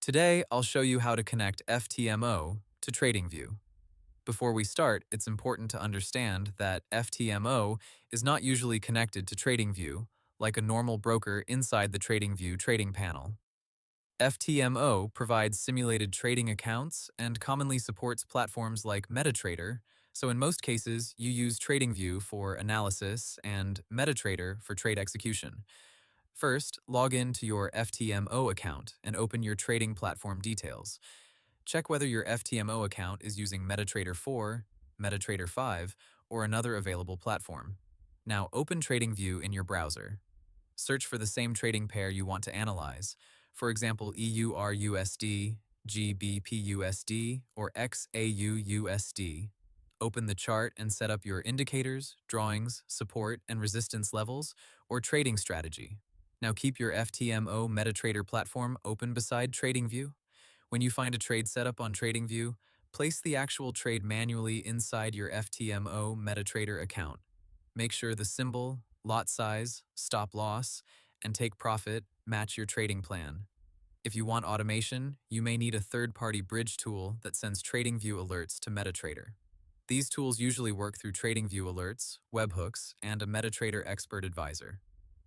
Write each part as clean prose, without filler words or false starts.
Today, I'll show you how to connect FTMO to TradingView. Before we start, it's important to understand that FTMO is not usually connected to TradingView, like a normal broker inside the TradingView trading panel. FTMO provides simulated trading accounts and commonly supports platforms like MetaTrader, so in most cases, you use TradingView for analysis and MetaTrader for trade execution. First, log in to your FTMO account and open your trading platform details. Check whether your FTMO account is using MetaTrader 4, MetaTrader 5, or another available platform. Now open TradingView in your browser. Search for the same trading pair you want to analyze, for example EURUSD, GBPUSD, or XAUUSD. Open the chart and set up your indicators, drawings, support, and resistance levels, or trading strategy. Now keep your FTMO MetaTrader platform open beside TradingView. When you find a trade setup on TradingView, place the actual trade manually inside your FTMO MetaTrader account. Make sure the symbol, lot size, stop loss, and take profit match your trading plan. If you want automation, you may need a third-party bridge tool that sends TradingView alerts to MetaTrader. These tools usually work through TradingView alerts, webhooks, and a MetaTrader expert advisor.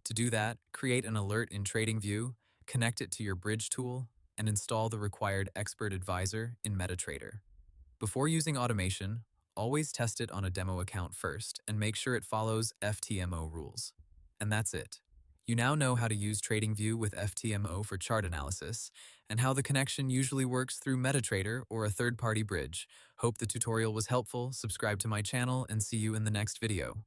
To do that, create an alert in TradingView, connect it to your bridge tool, and install the required expert advisor in MetaTrader. Before using automation, always test it on a demo account first and make sure it follows FTMO rules. And that's it. You now know how to use TradingView with FTMO for chart analysis and how the connection usually works through MetaTrader or a third-party bridge. Hope the tutorial was helpful, subscribe to my channel, and see you in the next video.